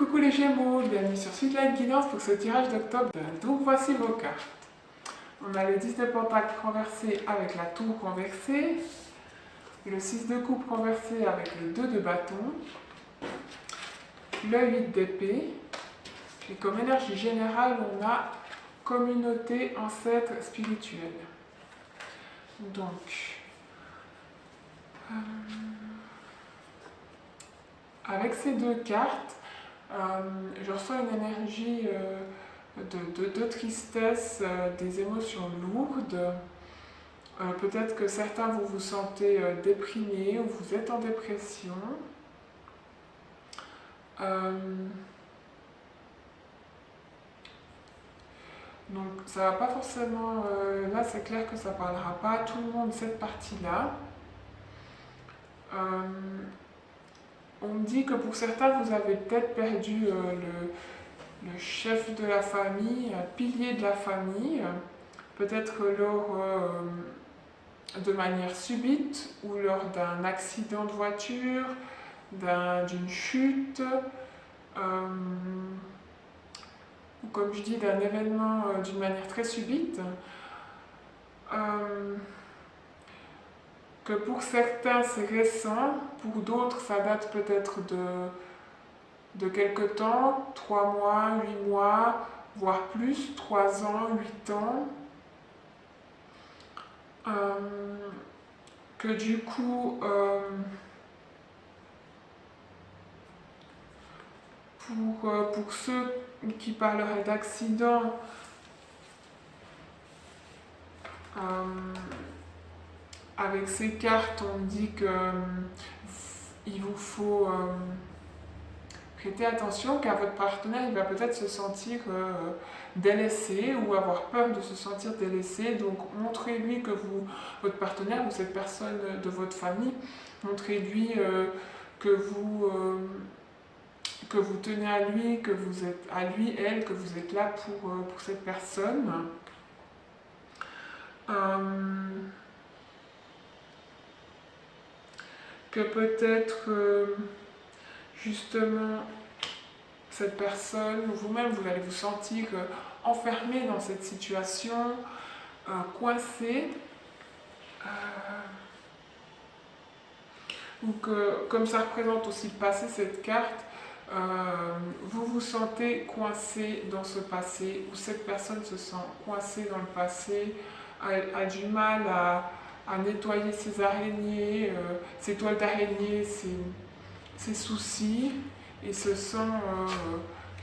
Coucou les Gémeaux, bienvenue sur Sweetlight Guidance pour ce tirage d'octobre. Donc voici vos cartes. On a le 10 de Pentacle renversé avec la tour renversée, le 6 de coupe renversé avec le 2 de bâton, le 8 d'épée, et comme énergie générale, on a communauté, ancêtre, spirituel. Donc, avec ces deux cartes, je ressens une énergie de tristesse, des émotions lourdes. Peut-être que certains vous vous sentez déprimés ou vous êtes en dépression. Donc ça va pas forcément... là c'est clair que ça parlera pas à tout le monde cette partie-là. On me dit que pour certains vous avez peut-être perdu le chef de la famille, un pilier de la famille, peut-être lors de manière subite ou lors d'un accident de voiture, d'une chute, ou comme je dis, d'un événement d'une manière très subite. Que pour certains c'est récent, pour d'autres ça date peut-être de quelque temps, 3 mois, 8 mois, voire plus, 3 ans, 8 ans. Que du coup, pour ceux qui parleraient d'accident, avec ces cartes, on me dit que il vous faut prêter attention car votre partenaire il va peut-être se sentir délaissé ou avoir peur de se sentir délaissé. Donc montrez-lui que votre partenaire ou cette personne de votre famille, montrez-lui que vous tenez à lui, que vous êtes à lui, elle, que vous êtes là pour cette personne. Que peut-être justement cette personne ou vous-même vous allez vous sentir enfermé dans cette situation, coincé, ou que comme ça représente aussi le passé cette carte, vous vous sentez coincé dans ce passé ou cette personne se sent coincée dans le passé, a du mal à nettoyer ses araignées, ses toiles d'araignée, ses soucis, et se sent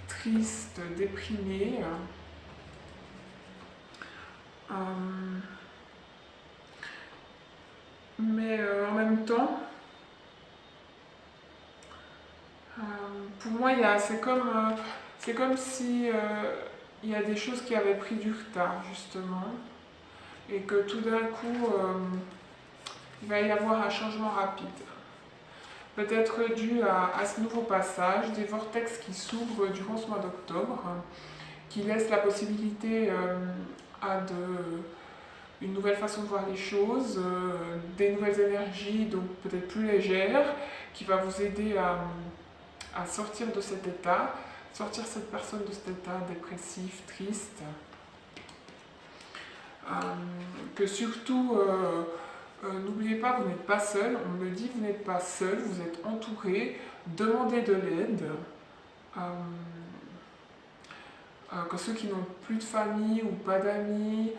triste, déprimé. Mais en même temps, pour moi, c'est comme si il y a des choses qui avaient pris du retard, justement, et que tout d'un coup, il va y avoir un changement rapide. Peut-être dû à ce nouveau passage, des vortex qui s'ouvrent durant ce mois d'octobre, qui laissent la possibilité à une nouvelle façon de voir les choses, des nouvelles énergies, donc peut-être plus légères, qui va vous aider à sortir de cet état, sortir cette personne de cet état dépressif, triste. Que surtout, n'oubliez pas, vous n'êtes pas seul, on me le dit, vous n'êtes pas seul, vous êtes entouré, demandez de l'aide. Que ceux qui n'ont plus de famille ou pas d'amis,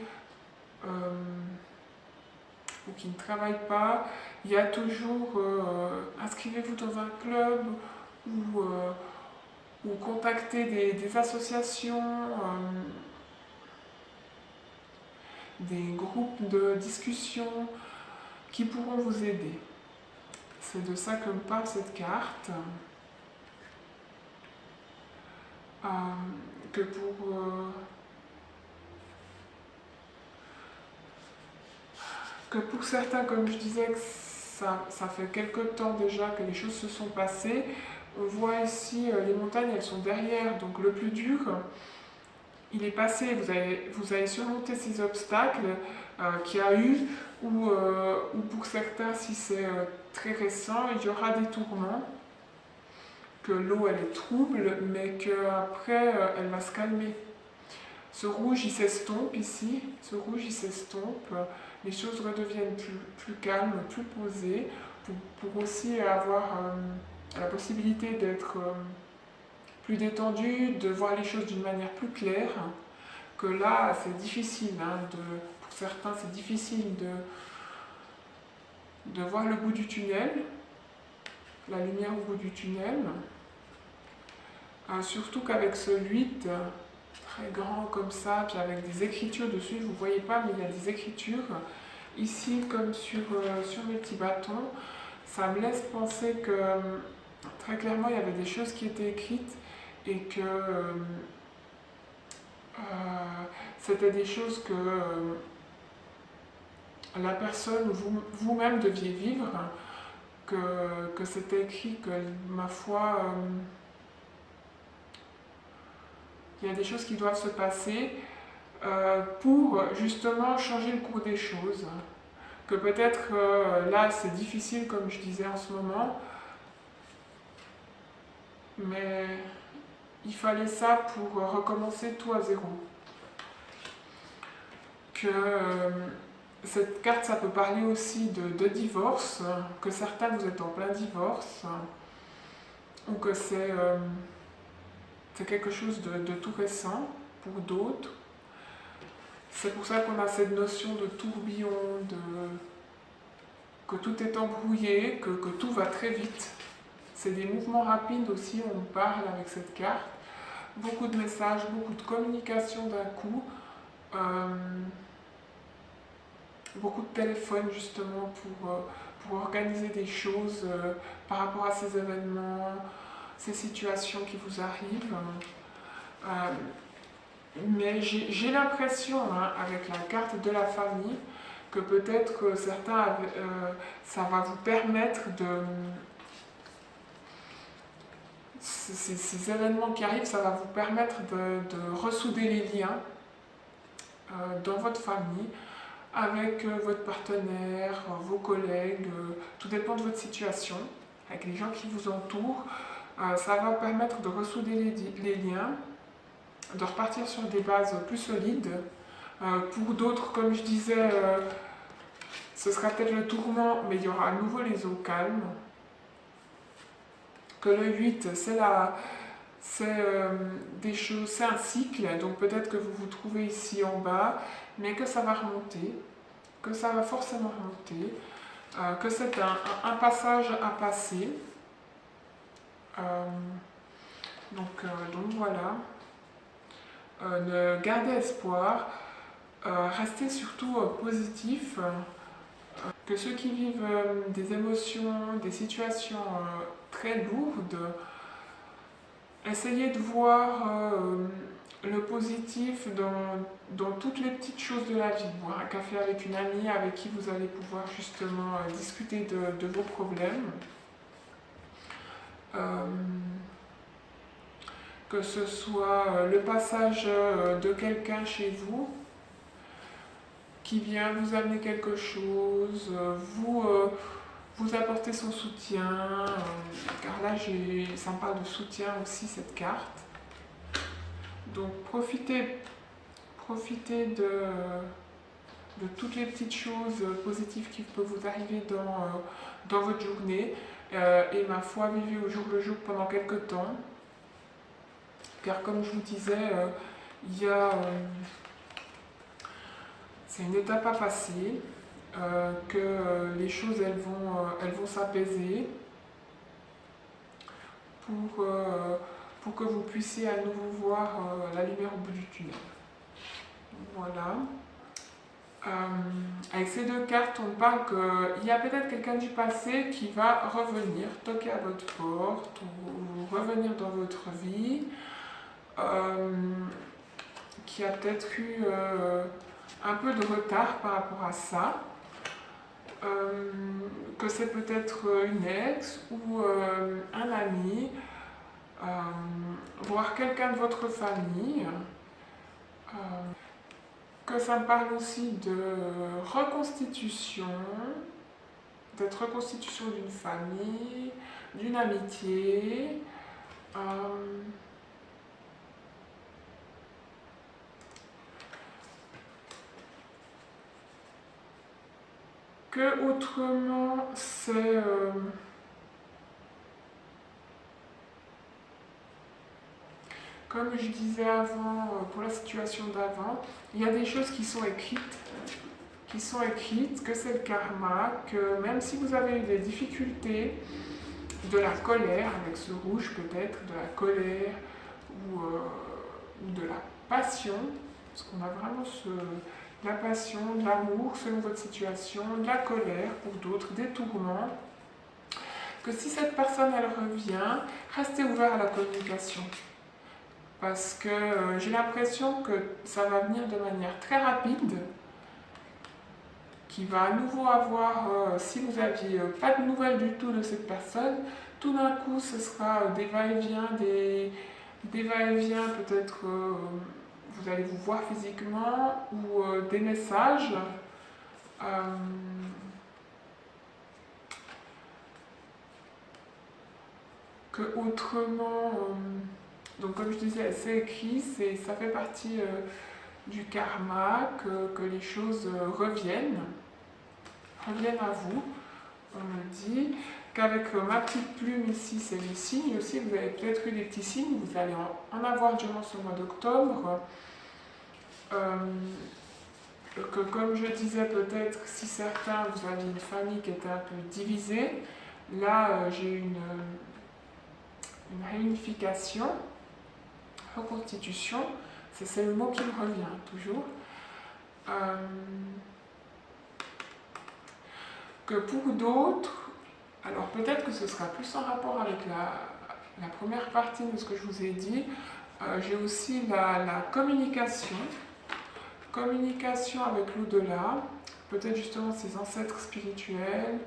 ou qui ne travaillent pas, il y a toujours, inscrivez-vous dans un club ou contactez des associations, des groupes de discussion qui pourront vous aider. C'est de ça que me parle cette carte. Que pour certains, comme je disais, que ça fait quelque temps déjà que les choses se sont passées. On voit ici les montagnes, elles sont derrière, donc le plus dur, il est passé. Vous avez surmonté ces obstacles qu'il y a eu, ou pour certains, si c'est très récent, il y aura des tourments. que l'eau elle est trouble, mais qu'après elle va se calmer. Ce rouge il s'estompe ici, ce rouge il s'estompe, les choses redeviennent plus calmes, plus posées, pour aussi avoir la possibilité d'être plus détendu, de voir les choses d'une manière plus claire, que là c'est difficile, hein, pour certains c'est difficile de voir le bout du tunnel, la lumière au bout du tunnel, surtout qu'avec ce 8 très grand comme ça, puis avec des écritures dessus, vous ne voyez pas mais il y a des écritures, ici comme sur mes petits bâtons, ça me laisse penser que très clairement il y avait des choses qui étaient écrites et que c'était des choses que la personne ou vous-même deviez vivre, que c'était écrit, que ma foi, il y a des choses qui doivent se passer pour justement changer le cours des choses. Que peut-être là c'est difficile comme je disais en ce moment, mais il fallait ça pour recommencer tout à zéro. Que cette carte, ça peut parler aussi de divorce, que certains vous êtes en plein divorce, ou que c'est quelque chose de tout récent pour d'autres. C'est pour ça qu'on a cette notion de tourbillon, que tout est embrouillé, que tout va très vite. C'est des mouvements rapides aussi, on parle avec cette carte. Beaucoup de messages, beaucoup de communication d'un coup. Beaucoup de téléphones justement pour organiser des choses par rapport à ces événements, ces situations qui vous arrivent. Mais j'ai l'impression, hein, avec la carte de la famille, que peut-être certains, ça va vous permettre de... Ces événements qui arrivent, ça va vous permettre de ressouder les liens dans votre famille, avec votre partenaire, vos collègues, tout dépend de votre situation, avec les gens qui vous entourent. Ça va permettre de ressouder les liens, de repartir sur des bases plus solides. Pour d'autres, comme je disais, ce sera peut-être le tourment, mais il y aura à nouveau les eaux calmes. Que le 8, des choses, c'est un cycle, donc peut-être que vous vous trouvez ici en bas, mais que ça va remonter, que ça va forcément remonter, que c'est un passage à passer. Donc voilà. Gardez espoir, restez surtout positif, que ceux qui vivent des émotions, des situations très lourdes, essayez de voir le positif dans toutes les petites choses de la vie. Boire un café avec une amie avec qui vous allez pouvoir justement discuter de vos problèmes. Que ce soit le passage de quelqu'un chez vous qui vient vous amener quelque chose, vous apporter son soutien, car là ça me parle de soutien aussi cette carte. Donc profitez de toutes les petites choses positives qui peuvent vous arriver dans votre journée, et ma foi, vivez au jour le jour pendant quelques temps, car comme je vous disais, c'est une étape à passer, que les choses elles vont s'apaiser pour que vous puissiez à nouveau voir la lumière au bout du tunnel. Voilà. Avec ces deux cartes, on parle qu'il y a peut-être quelqu'un du passé qui va revenir, toquer à votre porte ou revenir dans votre vie, qui a peut-être eu un peu de retard par rapport à ça, que c'est peut-être une ex ou un ami, voire quelqu'un de votre famille, que ça me parle aussi de reconstitution, d'être reconstitution d'une famille, d'une amitié, Euh, que autrement, c'est... comme je disais avant, pour la situation d'avant, il y a des choses qui sont écrites, que c'est le karma, que même si vous avez eu des difficultés, de la colère, avec ce rouge peut-être, de la colère ou de la passion, parce qu'on a vraiment de la passion, de l'amour selon votre situation, de la colère pour d'autres, des tourments, que si cette personne elle revient, restez ouvert à la communication. Parce que j'ai l'impression que ça va venir de manière très rapide, qui va à nouveau avoir, si vous n'aviez pas de nouvelles du tout de cette personne, tout d'un coup ce sera des va-et-vient, des va-et-vient, peut-être vous allez vous voir physiquement, ou des messages. Que autrement, donc comme je disais, c'est écrit, ça fait partie du karma, que les choses reviennent à vous. On me dit qu'avec ma petite plume ici, c'est les signes aussi. Vous avez peut-être eu des petits signes, vous allez en avoir durant ce mois d'octobre. Que comme je disais, peut-être si certains, vous aviez une famille qui était un peu divisée, là j'ai une réunification, reconstitution, c'est le mot qui me revient toujours. Que pour d'autres, alors peut-être que ce sera plus en rapport avec la première partie de ce que je vous ai dit, j'ai aussi la communication avec l'au-delà, peut-être justement ses ancêtres spirituels.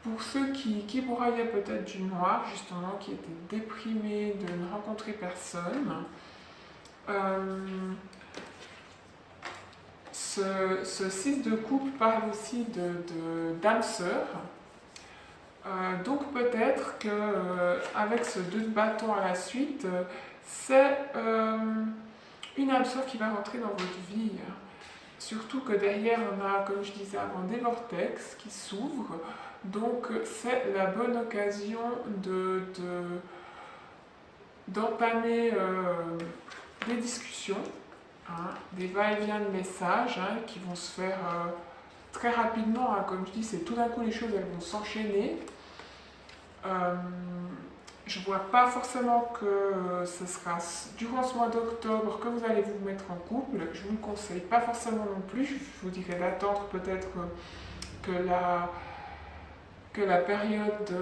Pour ceux qui braillaient peut-être du noir, justement, qui étaient déprimés de ne rencontrer personne, ce 6 de coupe parle aussi d'âme sœur. Donc peut-être qu'avec ce 2 de bâton à la suite, c'est une âme sœur qui va rentrer dans votre vie. Surtout que derrière, on a, comme je disais avant, des vortex qui s'ouvrent. Donc c'est la bonne occasion d'entamer des discussions, hein, des va-et-vient de messages qui vont se faire très rapidement. Comme je dis, c'est tout d'un coup les choses elles vont s'enchaîner. Je ne vois pas forcément que ce sera durant ce mois d'octobre que vous allez vous mettre en couple. Je ne vous le conseille pas forcément non plus. Je vous dirais d'attendre peut-être que la période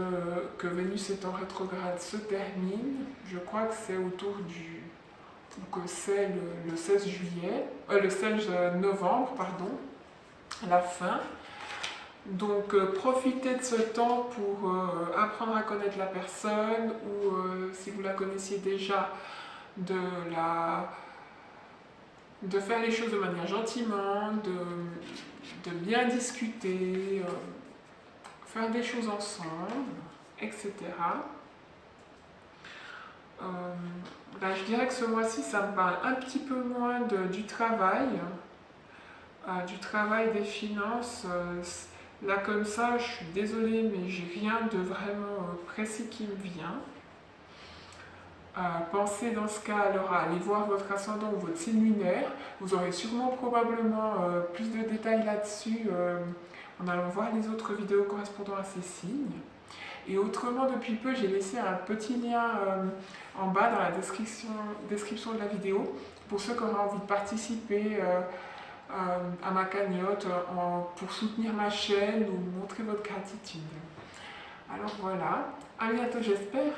que Vénus est en rétrograde se termine. Je crois que c'est c'est le 16 juillet, le 16 novembre, pardon, la fin. Donc profitez de ce temps pour apprendre à connaître la personne ou si vous la connaissiez déjà, de faire les choses de manière gentiment, de bien discuter, faire des choses ensemble, etc. Je dirais que ce mois-ci, ça me parle un petit peu moins du travail, des finances. Là comme ça, je suis désolée, mais j'ai rien de vraiment précis qui me vient. Pensez dans ce cas alors à aller voir votre ascendant ou votre signe lunaire. Vous aurez sûrement probablement plus de détails là-dessus en allant voir les autres vidéos correspondant à ces signes. Et autrement, depuis peu, j'ai laissé un petit lien en bas dans la description de la vidéo pour ceux qui auraient envie de participer à ma cagnotte pour soutenir ma chaîne ou montrer votre gratitude. Alors voilà, à bientôt j'espère.